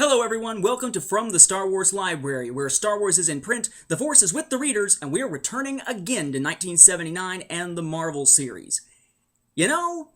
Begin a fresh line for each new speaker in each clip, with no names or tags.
Hello everyone, welcome to From the Star Wars Library, where Star Wars is in print, the Force is with the readers, and we're returning again to 1979 and the Marvel series. You know,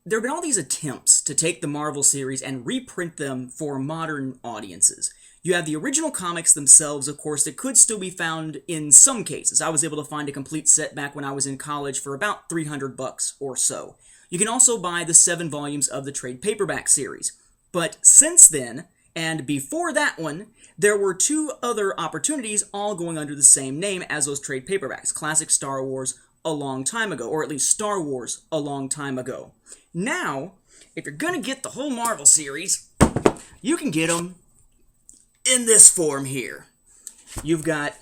there have been all these attempts to take the Marvel series and reprint them for modern audiences. You have the original comics themselves, of course, that could still be found in some cases. I was able to find a complete set back when I was in college for about $300 or so. You can also buy the 7 volumes of the trade paperback series. But since then, and before that one, there were 2 other opportunities all going under the same name as those trade paperbacks. Classic Star Wars a long time ago, or at least Star Wars a long time ago. Now, if you're gonna get the whole Marvel series, you can get them in this form here. You've got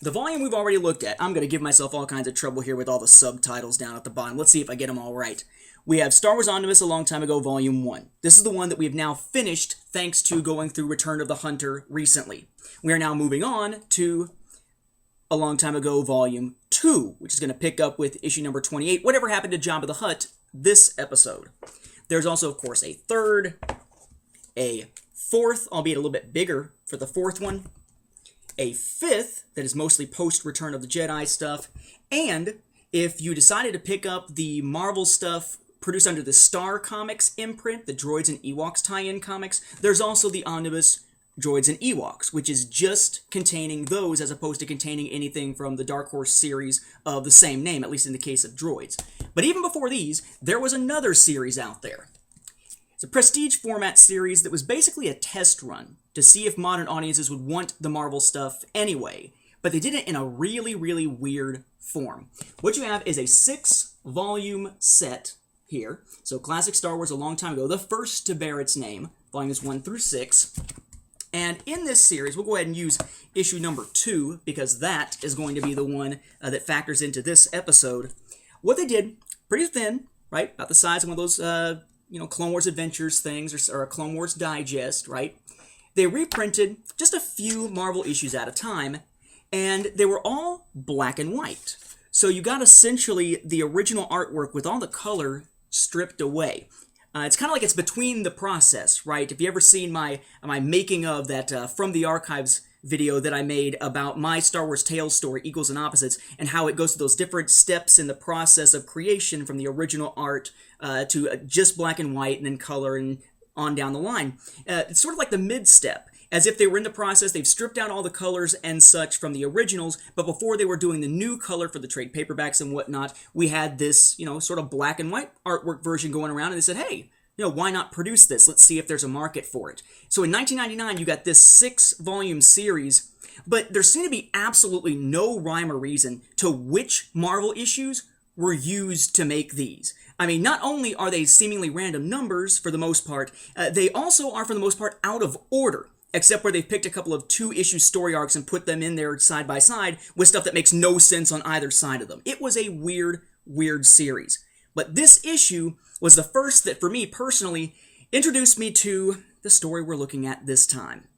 the volume we've already looked at. I'm gonna give myself all kinds of trouble here with all the subtitles down at the bottom. Let's see if I get them all right. We have Star Wars Omnibus a long time ago, Volume 1. This is the one that we have now finished thanks to going through Return of the Hunter recently. We are now moving on to a long time ago, Volume 2, which is going to pick up with issue number 28, Whatever Happened to Jabba the Hutt, this episode. There's also, of course, a third, a fourth, albeit a little bit bigger for the fourth one, a fifth that is mostly post-Return of the Jedi stuff, and if you decided to pick up the Marvel stuff produced under the Star Comics imprint, the Droids and Ewoks tie-in comics, there's also the Omnibus Droids and Ewoks, which is just containing those as opposed to containing anything from the Dark Horse series of the same name, at least in the case of Droids. But even before these, there was another series out there. It's a prestige format series that was basically a test run to see if modern audiences would want the Marvel stuff anyway, but they did it in a really, really weird form. What you have is a 6-volume set here. So Classic Star Wars a long time ago, the first to bear its name, volumes 1 through 6. And in this series, we'll go ahead and use issue number 2, because that is going to be the one that factors into this episode. What they did, pretty thin, right? About the size of one of those, Clone Wars Adventures things, or a Clone Wars Digest, right? They reprinted just a few Marvel issues at a time, and they were all black and white. So you got essentially the original artwork with all the color stripped away. It's kind of like it's between the process, right? If you ever seen my making of that From the Archives video that I made about my Star Wars Tales story, Equals and Opposites, and how it goes through those different steps in the process of creation from the original art to just black and white and then color and on down the line. It's sort of like the mid-step. As if they were in the process, they've stripped out all the colors and such from the originals, but before they were doing the new color for the trade paperbacks and whatnot, we had this, sort of black and white artwork version going around, and they said, hey, why not produce this? Let's see if there's a market for it. So in 1999, you got this 6-volume series, but there seemed to be absolutely no rhyme or reason to which Marvel issues were used to make these. I mean, not only are they seemingly random numbers for the most part, they also are for the most part out of order. Except where they've picked a couple of 2-issue story arcs and put them in there side by side with stuff that makes no sense on either side of them. It was a weird, weird series. But this issue was the first that, for me personally, introduced me to the story we're looking at this time.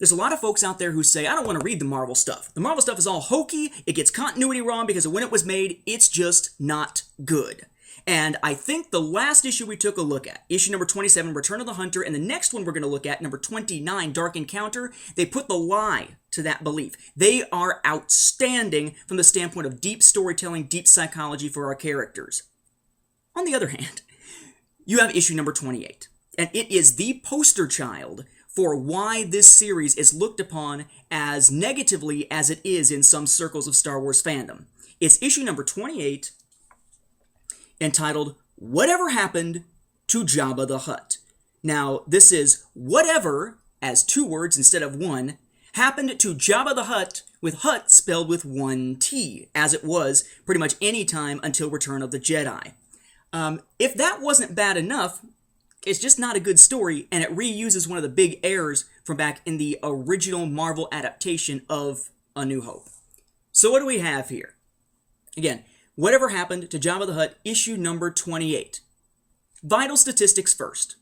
There's a lot of folks out there who say, I don't want to read the Marvel stuff. The Marvel stuff is all hokey, it gets continuity wrong because of when it was made, it's just not good. And I think the last issue we took a look at, issue number 27, Return of the Hunter, and the next one we're going to look at, number 29, Dark Encounter, they put the lie to that belief. They are outstanding from the standpoint of deep storytelling, deep psychology for our characters. On the other hand, you have issue number 28, and it is the poster child for why this series is looked upon as negatively as it is in some circles of Star Wars fandom. It's issue number 28, entitled, Whatever Happened to Jabba the Hutt. Now, this is whatever, as 2 words instead of 1, happened to Jabba the Hutt, with Hutt spelled with 1 T, as it was pretty much any time until Return of the Jedi. If that wasn't bad enough, it's just not a good story, and it reuses one of the big errors from back in the original Marvel adaptation of A New Hope. So what do we have here? Again, Whatever Happened to Jabba the Hutt, issue number 28. Vital statistics first.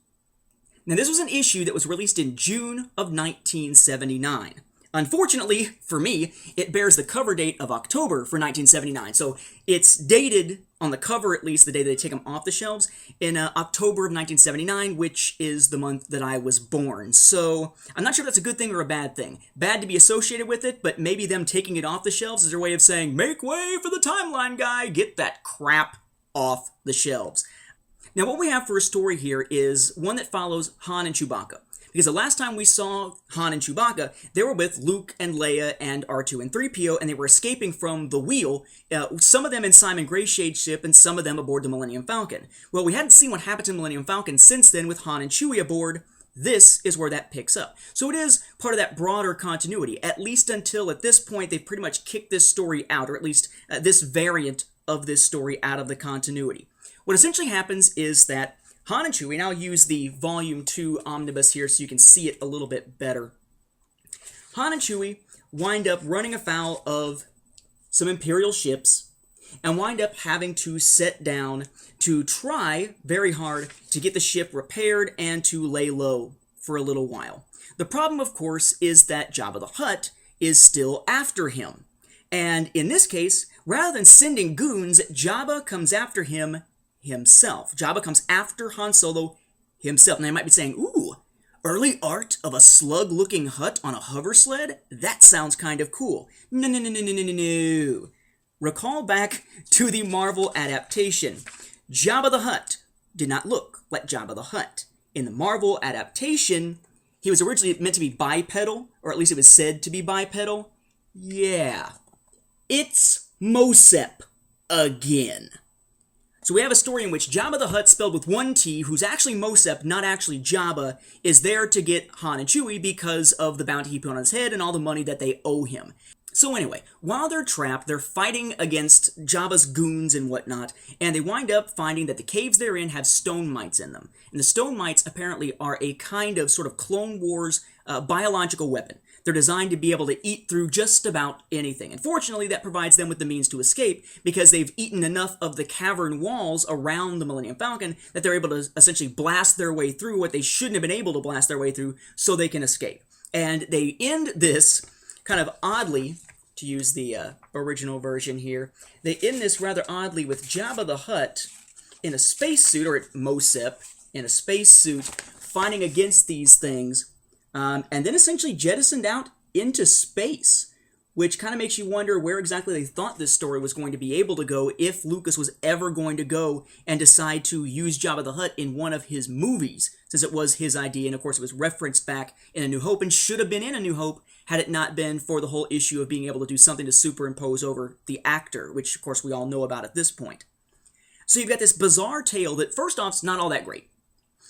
Now, this was an issue that was released in June of 1979. Unfortunately, for me, it bears the cover date of October for 1979. So it's dated, on the cover at least, the day they take them off the shelves, in October of 1979, which is the month that I was born. So I'm not sure if that's a good thing or a bad thing. Bad to be associated with it, but maybe them taking it off the shelves is their way of saying, make way for the timeline guy, get that crap off the shelves. Now what we have for a story here is one that follows Han and Chewbacca. Because the last time we saw Han and Chewbacca, they were with Luke and Leia and R2 and 3PO, and they were escaping from the wheel, some of them in Simon Grayshade's ship, and some of them aboard the Millennium Falcon. Well, we hadn't seen what happened to the Millennium Falcon since then with Han and Chewie aboard. This is where that picks up. So it is part of that broader continuity, at least until at this point they've pretty much kicked this story out, or at least this variant of this story out of the continuity. What essentially happens is that Han and Chewie, and I'll use the Volume 2 omnibus here so you can see it a little bit better. Han and Chewie wind up running afoul of some Imperial ships and wind up having to set down to try very hard to get the ship repaired and to lay low for a little while. The problem, of course, is that Jabba the Hutt is still after him. And in this case, rather than sending goons, Jabba comes after him himself. Jabba comes after Han Solo himself. Now you might be saying, ooh, early art of a slug-looking Hutt on a hover sled? That sounds kind of cool. No, no, no, no, no, no, no, no. Recall back to the Marvel adaptation. Jabba the Hutt did not look like Jabba the Hutt. In the Marvel adaptation, he was originally meant to be bipedal, or at least it was said to be bipedal. Yeah. It's Mosep again. So we have a story in which Jabba the Hutt, spelled with one T, who's actually Mosep, not actually Jabba, is there to get Han and Chewie because of the bounty he put on his head and all the money that they owe him. So anyway, while they're trapped, they're fighting against Jabba's goons and whatnot, and they wind up finding that the caves they're in have stone mites in them. And the stone mites apparently are a kind of sort of Clone Wars biological weapon. They're designed to be able to eat through just about anything. And fortunately, that provides them with the means to escape because they've eaten enough of the cavern walls around the Millennium Falcon that they're able to essentially blast their way through what they shouldn't have been able to blast their way through so they can escape. And they end this kind of oddly, to use the original version here, they end this rather oddly with Jabba the Hutt in a spacesuit, or Mosep in a spacesuit, fighting against these things, and then essentially jettisoned out into space, which kind of makes you wonder where exactly they thought this story was going to be able to go if Lucas was ever going to go and decide to use Jabba the Hutt in one of his movies, since it was his idea, and of course it was referenced back in A New Hope, and should have been in A New Hope had it not been for the whole issue of being able to do something to superimpose over the actor, which of course we all know about at this point. So you've got this bizarre tale that, first off, is not all that great.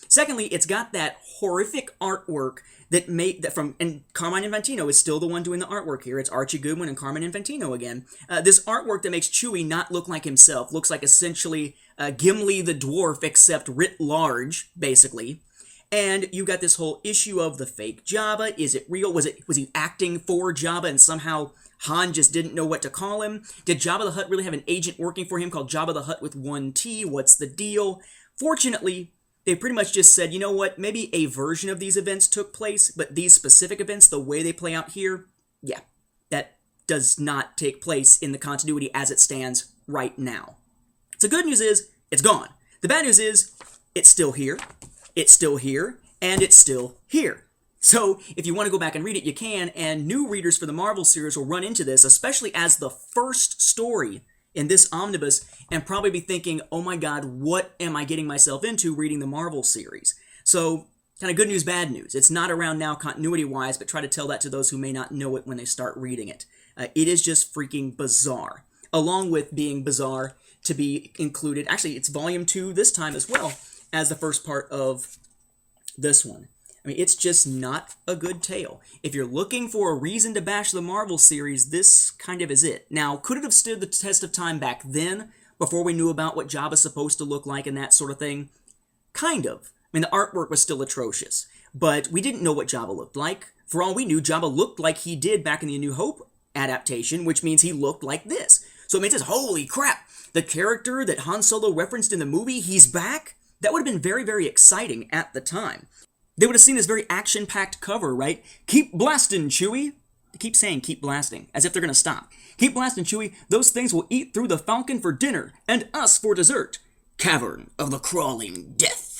Secondly, it's got that horrific artwork that and Carmine Infantino is still the one doing the artwork here. It's Archie Goodwin and Carmine Infantino again. This artwork that makes Chewie not look like himself, looks like essentially Gimli the dwarf, except writ large, basically. And you got this whole issue of the fake Jabba. Is it real? Was he acting for Jabba and somehow Han just didn't know what to call him? Did Jabba the Hutt really have an agent working for him called Jabba the Hutt with one T? What's the deal? Fortunately, they pretty much just said, you know what, maybe a version of these events took place, but these specific events, the way they play out here, yeah, that does not take place in the continuity as it stands right now. So the good news is, it's gone. The bad news is, it's still here, and it's still here. So if you want to go back and read it, you can, and new readers for the Marvel series will run into this, especially as the first story in this omnibus, and probably be thinking, oh my god, what am I getting myself into reading the Marvel series? So, kind of good news, bad news. It's not around now continuity-wise, but try to tell that to those who may not know it when they start reading it. It is just freaking bizarre. Along with being bizarre to be included, actually it's volume 2 this time as well, as the first part of this one. I mean, it's just not a good tale. If you're looking for a reason to bash the Marvel series, this kind of is it. Now, could it have stood the test of time back then, before we knew about what Jabba's supposed to look like and that sort of thing? Kind of. I mean, the artwork was still atrocious, but we didn't know what Jabba looked like. For all we knew, Jabba looked like he did back in the A New Hope adaptation, which means he looked like this. So it means this, holy crap, the character that Han Solo referenced in the movie, he's back? That would have been very, very exciting at the time. They would have seen this very action-packed cover, right? Keep blasting, Chewie! keep saying keep blasting, as if they're gonna stop. Keep blasting, Chewie. Those things will eat through the Falcon for dinner, and us for dessert. Cavern of the Crawling Death.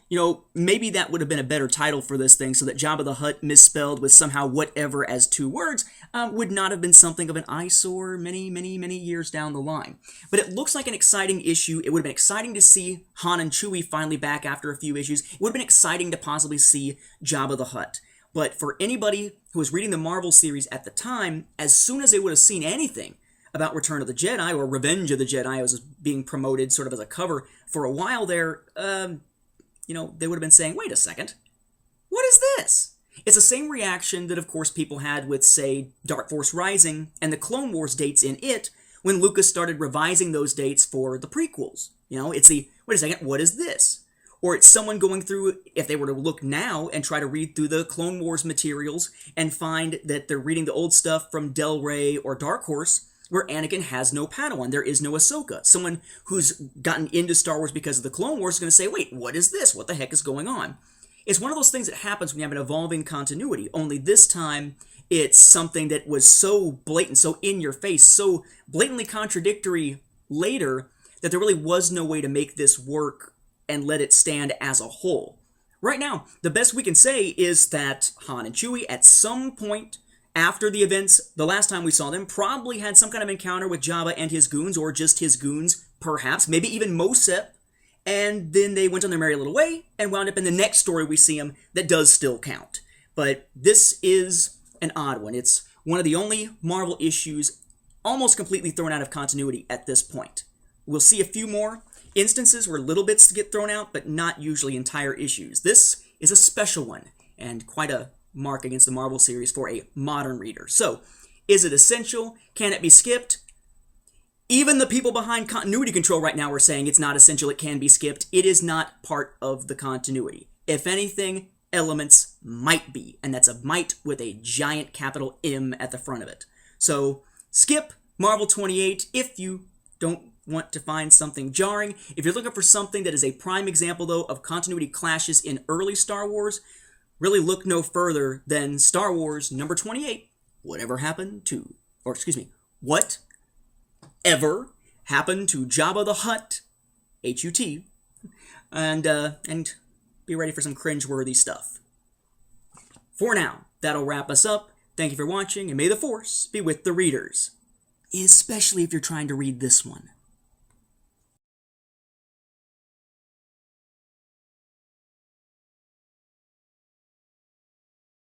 You know, maybe that would have been a better title for this thing, so that Jabba the Hutt misspelled with somehow whatever as 2 words would not have been something of an eyesore many, many, many years down the line. But it looks like an exciting issue. It would have been exciting to see Han and Chewie finally back after a few issues. It would have been exciting to possibly see Jabba the Hutt. But for anybody who was reading the Marvel series at the time, as soon as they would have seen anything about Return of the Jedi, or Revenge of the Jedi, as was being promoted sort of as a cover for a while there, you know, they would have been saying, wait a second, what is this? It's the same reaction that, of course, people had with, say, Dark Force Rising and the Clone Wars dates in it, when Lucas started revising those dates for the prequels. You know, it's the, wait a second, what is this? Or it's someone going through, if they were to look now and try to read through the Clone Wars materials and find that they're reading the old stuff from Del Rey or Dark Horse, where Anakin has no Padawan, there is no Ahsoka. Someone who's gotten into Star Wars because of the Clone Wars is going to say, wait, what is this? What the heck is going on? It's one of those things that happens when you have an evolving continuity, only this time it's something that was so blatant, so in your face, so blatantly contradictory later that there really was no way to make this work and let it stand as a whole. Right now, the best we can say is that Han and Chewie at some point after the events, the last time we saw them, probably had some kind of encounter with Jabba and his goons, or just his goons, perhaps, maybe even Mosep, and then they went on their merry little way and wound up in the next story we see them that does still count. But this is an odd one. It's one of the only Marvel issues almost completely thrown out of continuity at this point. We'll see a few more instances where little bits get thrown out, but not usually entire issues. This is a special one, and quite a mark against the Marvel series for a modern reader. So, is it essential? Can it be skipped? Even the people behind continuity control right now are saying it's not essential, it can be skipped. It is not part of the continuity. If anything, elements might be, and that's a might with a giant capital M at the front of it. So, skip Marvel 28 if you don't want to find something jarring. If you're looking for something that is a prime example, though, of continuity clashes in early Star Wars, really look no further than Star Wars number 28, Whatever Happened to, or excuse me, What Ever Happened to Jabba the Hutt, H-U-T, and be ready for some cringeworthy stuff. For now, that'll wrap us up. Thank you for watching, and may the Force be with the readers, especially if you're trying to read this one.